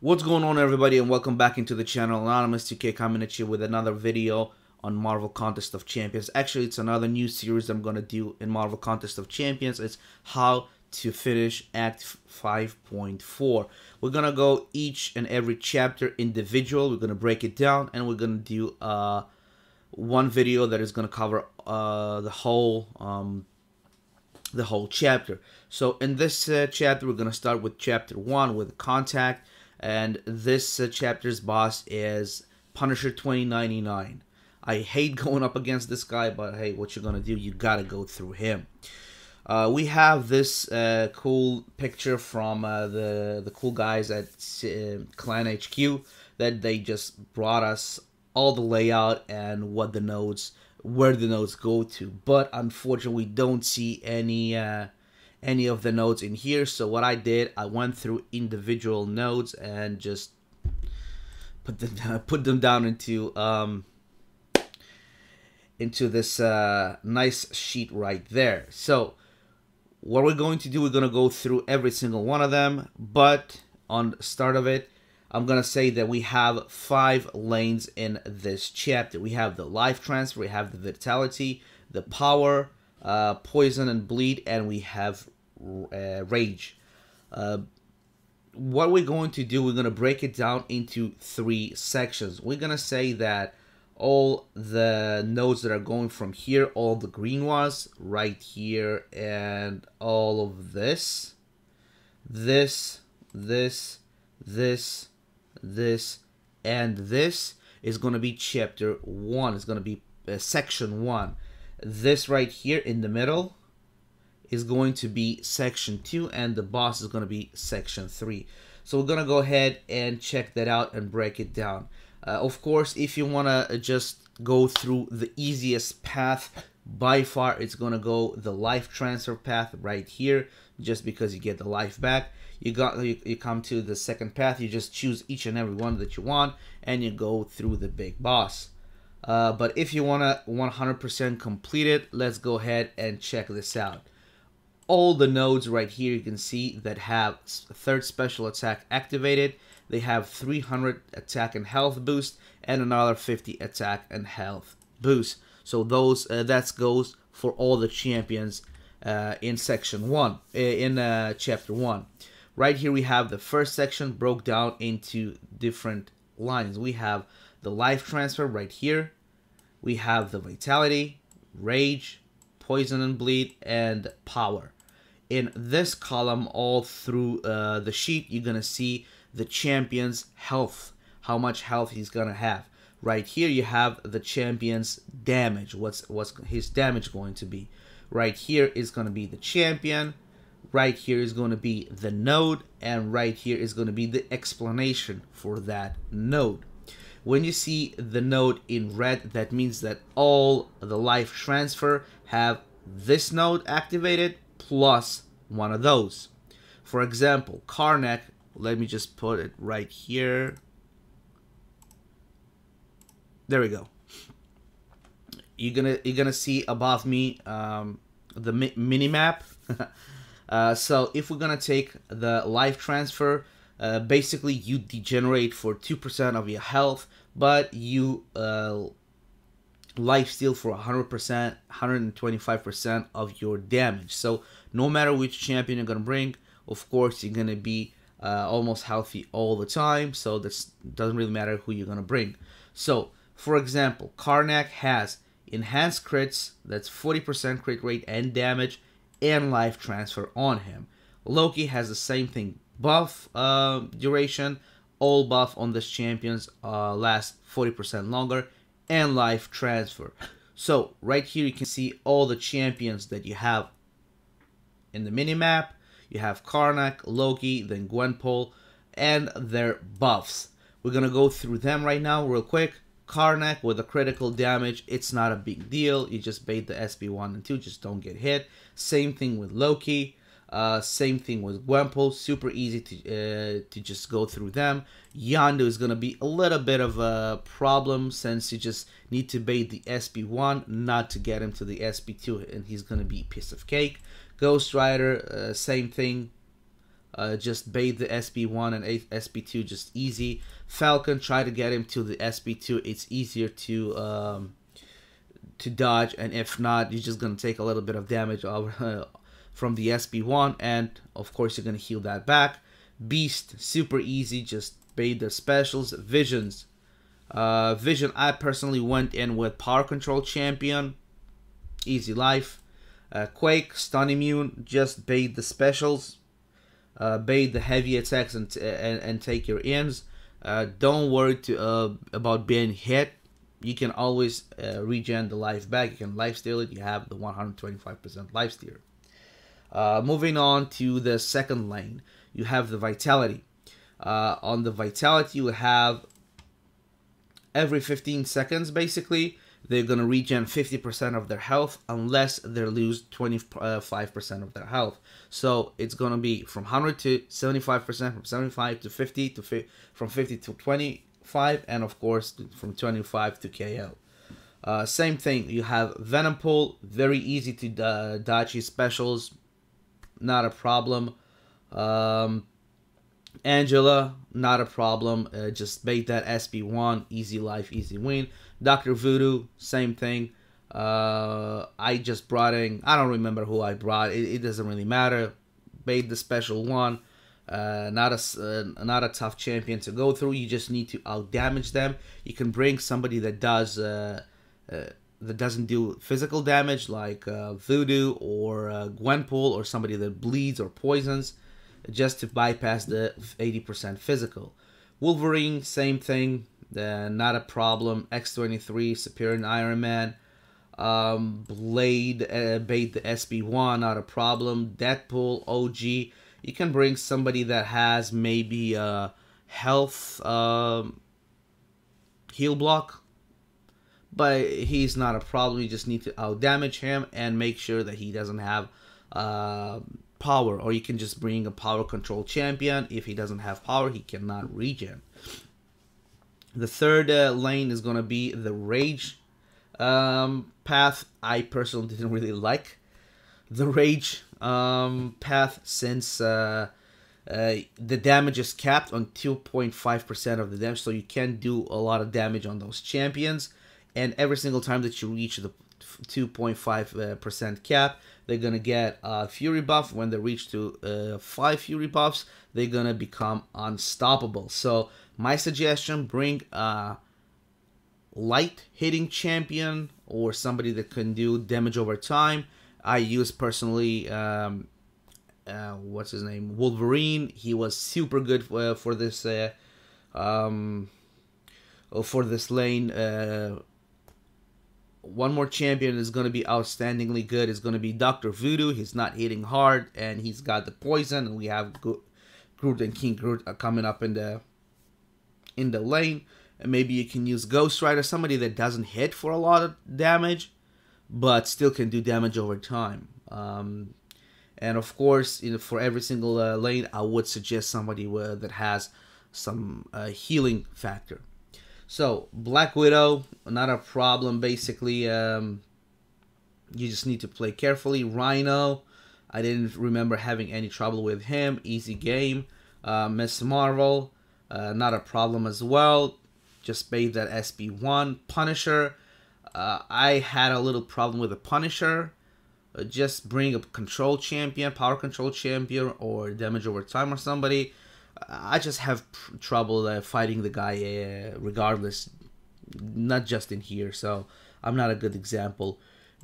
What's going on, everybody, and welcome back into the channel. Anonymous 2K coming at you with another video on Marvel Contest of Champions. Actually, it's another new series I'm going to do in Marvel Contest of Champions. It's how to finish Act 5.4. We're going to go each and every chapter individual. We're going to break it down, and we're going to do one video that is going to cover the whole chapter. So in this chapter, we're going to start with chapter 1 with Contact. And this chapter's boss is Punisher 2099. I hate going up against this guy, but hey, what you're gonna do? You gotta go through him. We have this cool picture from the cool guys at Clan HQ that they just brought us all the layout and what the nodes, where the nodes go to. But unfortunately, we don't see any of the nodes in here. So what I did, I went through individual nodes and just put them down into this nice sheet right there. So what we're going to do, we're going to go through every single one of them, but on the start of it, I'm going to say that we have 5 lanes in this chapter. We have the life transfer, we have the vitality, the power, poison and bleed, and we have rage. What we're going to do, we're going to break it down into 3 sections. We're going to say that all the nodes that are going from here, all the green ones right here, and all of this, and this is going to be chapter 1. It's going to be section 1. This right here in the middle is going to be section 2, and the boss is going to be section 3. So we're going to go ahead and check that out and break it down. Of course, if you want to just go through the easiest path, by far it's going to go the life transfer path right here, just because you get the life back. You come to the second path, you just choose each and every one that you want, and you go through the big boss. But if you want to 100% complete it, let's go ahead and check this out. All the nodes right here, you can see that have 3rd special attack activated. They have 300 attack and health boost and another 50 attack and health boost. So those that goes for all the champions in section 1, in chapter 1. Right here we have the first section broke down into different lines. We have the life transfer right here. We have the vitality, rage, poison and bleed, and power. In this column, all through the sheet, you're gonna see the champion's health, how much health he's gonna have. Right here, you have the champion's damage. What's his damage going to be? Right here is gonna be the champion. Right here is going to be the node, and right here is going to be the explanation for that node. When you see the node in red, that means that all the life transfer have this node activated plus one of those. For example, Karnak, let me just put it right here. There we go. You're gonna see above me the mini map. So if we're gonna take the life transfer, basically you degenerate for 2% of your health, but you life steal for 100%, 125% of your damage. So no matter which champion you're gonna bring, of course you're gonna be almost healthy all the time. So that doesn't really matter who you're gonna bring. So for example, Karnak has enhanced crits, that's 40% crit rate and damage, and life transfer on him. Loki has the same thing, buff duration, all buff on this champion's lasts 40% longer, and life transfer. So right here you can see all the champions that you have in the minimap. You have Karnak, Loki, then Gwenpool, and their buffs. We're gonna go through them right now real quick. Karnak with a critical damage, it's not a big deal. You just bait the SB1 and 2, just don't get hit. Same thing with Loki. Same thing with Gwenpool. Super easy to just go through them. Yondu is going to be a little bit of a problem, since you just need to bait the SB1 not to get him to the SB2, and he's going to be a piece of cake. Ghost Rider, same thing. Just bait the SB1 and SB2, just easy. Falcon, try to get him to the SB2. It's easier to dodge, and if not, you're just gonna take a little bit of damage over, from the SB1, and of course you're gonna heal that back. Beast, super easy, just bait the specials. Visions, Vision, I personally went in with Power Control Champion, easy life. Quake, stun immune, just bait the specials, bait the heavy attacks and take your ins. Don't worry about being hit. You can always regen the life back. You can lifesteal it. You have the 125% lifesteal. Moving on to the second lane, you have the Vitality. On the Vitality, you have every 15 seconds, basically, they're going to regen 50% of their health unless they lose 25% of their health. So it's going to be from 100 to 75%, from 75 to 50, from 50 to 25, and of course from 25 to KO. Same thing, you have Venom Pull, very easy to dodge his specials, not a problem. Angela, not a problem, just bait that SB1, easy life, easy win. Dr. Voodoo, same thing. I just brought in, I don't remember who I brought, it doesn't really matter. Bait the special one. Not a tough champion to go through. You just need to out damage them. You can bring somebody that doesn't do physical damage, like Voodoo or Gwenpool, or somebody that bleeds or poisons, just to bypass the 80% physical. Wolverine, same thing, not a problem. X-23, Superior Iron Man. Blade, bait the SB1, not a problem. Deadpool, OG. You can bring somebody that has maybe health heal block, but he's not a problem. You just need to out damage him and make sure that he doesn't have power, or you can just bring a Power Control Champion. If he doesn't have power, he cannot regen. The third lane is going to be the Rage path. I personally didn't really like the Rage path, since the damage is capped on 2.5% of the damage, so you can't do a lot of damage on those champions, and every single time that you reach the 2.5% cap, they're gonna get a Fury buff. When they reach to 5 Fury buffs, they're gonna become unstoppable. So my suggestion, bring a light hitting champion or somebody that can do damage over time. I use personally what's his name, Wolverine. He was super good for this lane. One more champion is going to be outstandingly good. It's going to be Dr. Voodoo. He's not hitting hard, and he's got the poison. And we have Groot and King Groot coming up in the lane. And maybe you can use Ghost Rider, somebody that doesn't hit for a lot of damage, but still can do damage over time. And of course, for every single lane, I would suggest somebody that has some healing factor. So, Black Widow, not a problem, basically. You just need to play carefully. Rhino, I didn't remember having any trouble with him. Easy game. Miss Marvel, not a problem as well. Just bait that SB1. Punisher, I had a little problem with the Punisher. Just bring a control champion, power control champion, or damage over time or somebody. I just have trouble fighting the guy regardless, not just in here, so I'm not a good example.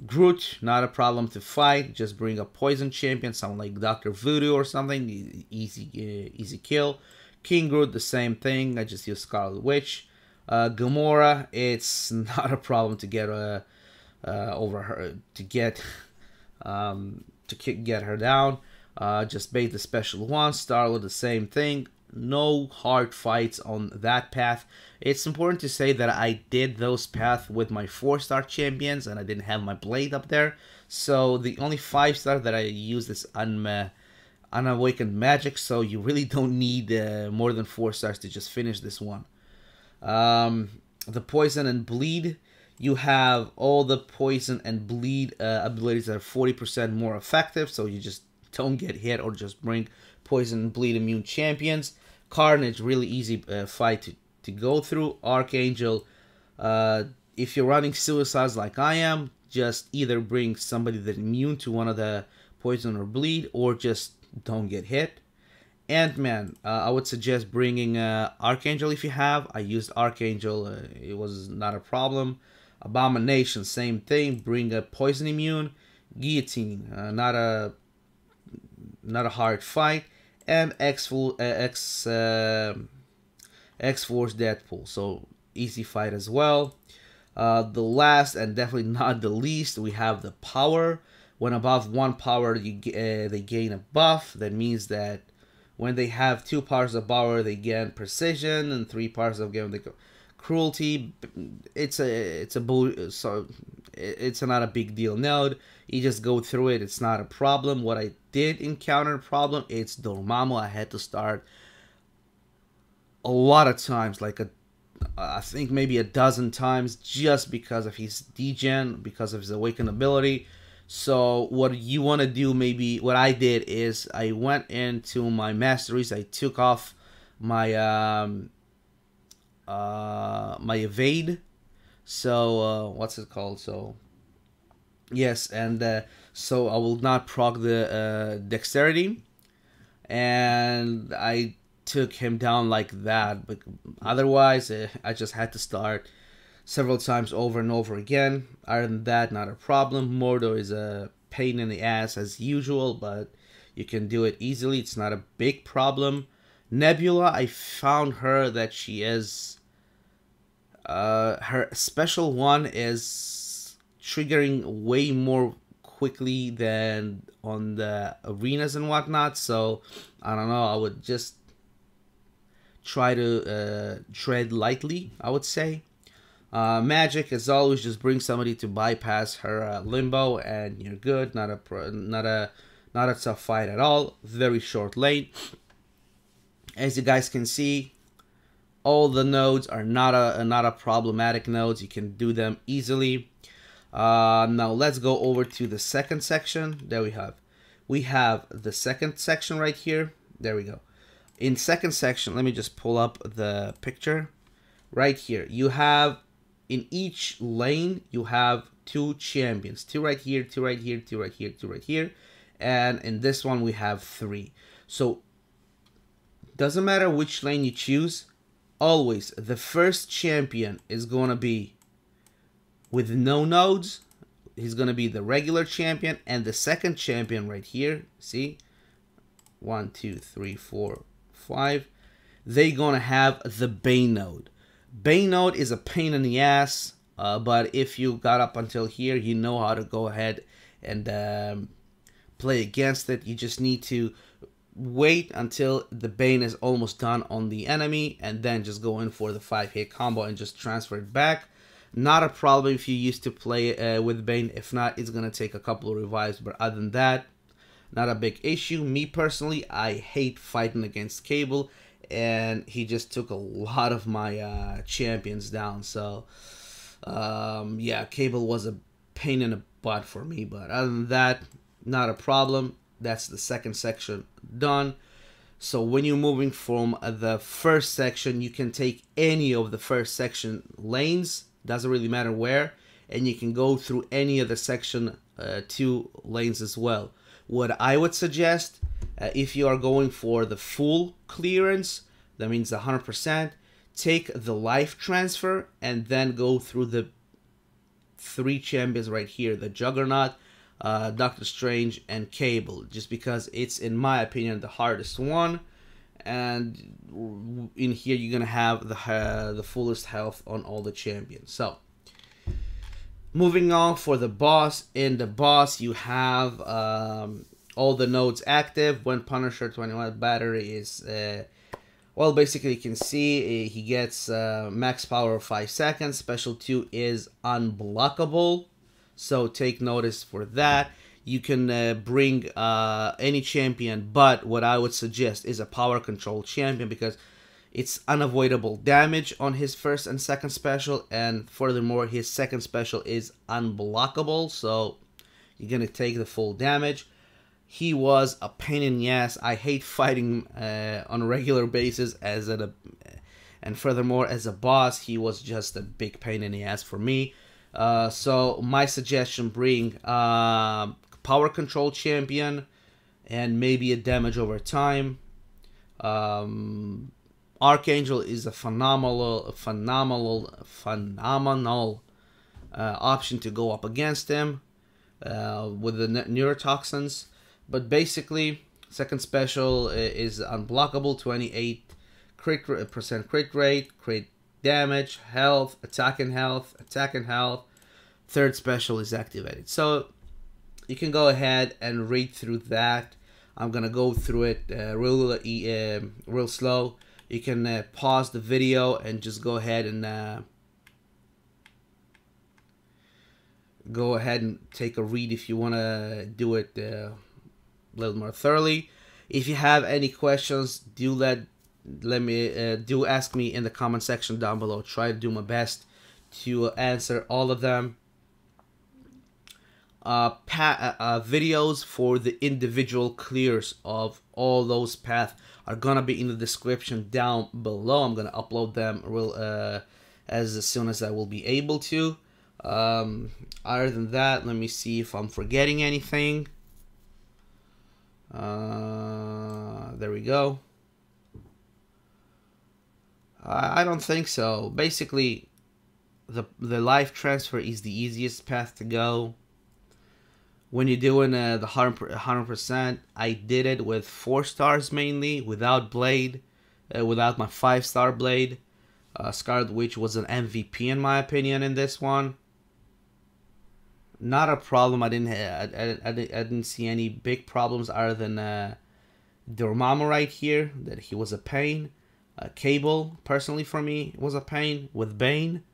Groot, not a problem to fight. Just bring a poison champion, someone like Dr. Voodoo or something, easy kill. King Groot, the same thing. I just use Scarlet Witch. Gamora, it's not a problem to get over her, to get her down. Just bait the special one. Star-Lord, the same thing. No hard fights on that path. It's important to say that I did those paths with my 4-star champions, and I didn't have my blade up there. So the only 5-star that I used is Unawakened Magic. So you really don't need more than 4 stars to just finish this one. The Poison and Bleed. You have all the Poison and Bleed abilities that are 40% more effective. So you just don't get hit, or just bring poison and bleed immune champions. Carnage, really easy fight to go through. Archangel, if you're running suicides like I am, just either bring somebody that's immune to one of the poison or bleed, or just don't get hit. Ant-Man, I would suggest bringing Archangel if you have. I used Archangel, it was not a problem. Abomination, same thing, bring a poison immune. Guillotine, not a hard fight. And X-Force Deadpool, so easy fight as well. The last and definitely not the least, we have the power. When above 1 power, they gain a buff. That means that when they have 2 powers of power, they gain precision, and 3 powers of game, they go cruelty. It's not a big deal node. You just go through it. It's not a problem. What I did encounter a problem, it's Dormammu. I had to start a lot of times, like I think maybe a dozen times, just because of his degen, because of his awakened ability. So what you want to do, maybe what I did is I went into my masteries, I took off my my evade. So what's it called? So yes, and so I will not proc the dexterity, and I took him down like that. But otherwise, I just had to start several times over and over again. Other than that, not a problem. Mordo is a pain in the ass as usual, but you can do it easily. It's not a big problem. Nebula, I found her that she is her special one is triggering way more quickly than on the arenas and whatnot. So I don't know, I would just try to tread lightly, I would say. Magic, as always, just bring somebody to bypass her limbo, and you're good. Not a tough fight at all. Very short lane. As you guys can see, all the nodes are not a problematic nodes. You can do them easily. Now let's go over to the second section. There we have the second section right here. There we go. In second section, let me just pull up the picture. Right here, you have, in each lane, you have 2 champions. 2 right here, 2 right here, 2 right here, 2 right here. And in this one, we have 3. So, doesn't matter which lane you choose. Always, the first champion is going to be with no nodes. He's going to be the regular champion. And the second champion right here, see? 1, 2, 3, 4, 5. They're going to have the Bane node. Bane node is a pain in the ass, but if you got up until here, you know how to go ahead and play against it. You just need to wait until the Bane is almost done on the enemy, and then just go in for the 5-hit combo and just transfer it back. Not a problem if you used to play with Bane. If not, it's going to take a couple of revives, but other than that, not a big issue. Me personally, I hate fighting against Cable, and he just took a lot of my champions down. So yeah, Cable was a pain in the butt for me, but other than that, not a problem. That's the second section done. So when you're moving from the first section, you can take any of the first section lanes, doesn't really matter where, and you can go through any of the section 2 lanes as well. What I would suggest, if you are going for the full clearance, that means 100%, take the life transfer and then go through the 3 champions right here, the Juggernaut, Doctor Strange, and Cable, just because it's, in my opinion, the hardest one. And in here you're gonna have the fullest health on all the champions. So moving on for the boss. In the boss, you have all the nodes active. When Punisher 21 battery is well, basically you can see he gets max power of 5 seconds. Special 2 is unblockable, so take notice for that. You can bring any champion, but what I would suggest is a power control champion, because it's unavoidable damage on his first and second special, and furthermore his second special is unblockable, so you're gonna take the full damage. he was a pain in the ass. I hate fighting on a regular basis and furthermore as a boss, he was just a big pain in the ass for me. So my suggestion: bring power control champion and maybe a damage over time. Archangel is a phenomenal option to go up against him with the neurotoxins. But basically, second special is unblockable, 28% crit rate, crit damage, health, attack and health. Third special is activated. So you can go ahead and read through that. I'm gonna go through it real slow. You can pause the video and just go ahead and take a read if you want to do it a little more thoroughly. If you have any questions, do ask me in the comment section down below. Try to do my best to answer all of them. Videos for the individual clears of all those paths are gonna be in the description down below. I'm gonna upload them as soon as I will be able to. Other than that, let me see if I'm forgetting anything. There we go. I don't think so. Basically, the life transfer is the easiest path to go. When you're doing the 100%, I did it with 4 stars mainly, without blade, without my 5-star blade. Scarlet Witch was an MVP in my opinion in this one. Not a problem. I didn't see any big problems other than Dormammu right here, that he was a pain. Cable, personally for me, was a pain with Bane.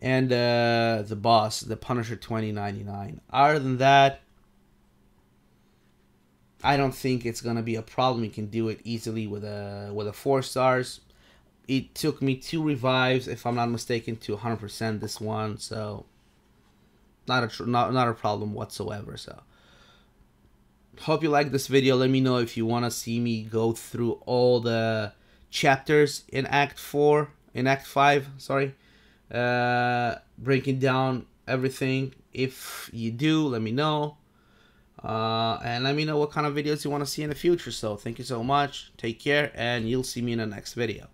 And the boss, the Punisher 2099. Other than that, I don't think it's gonna be a problem. You can do it easily with a 4 stars. It took me 2 revives, if I'm not mistaken, to 100% this one, so not a problem whatsoever. So hope you like this video. Let me know if you want to see me go through all the chapters in Act 5, sorry. Breaking down everything. If you do, let me know, and let me know what kind of videos you want to see in the future. So thank you so much, take care, and you'll see me in the next video.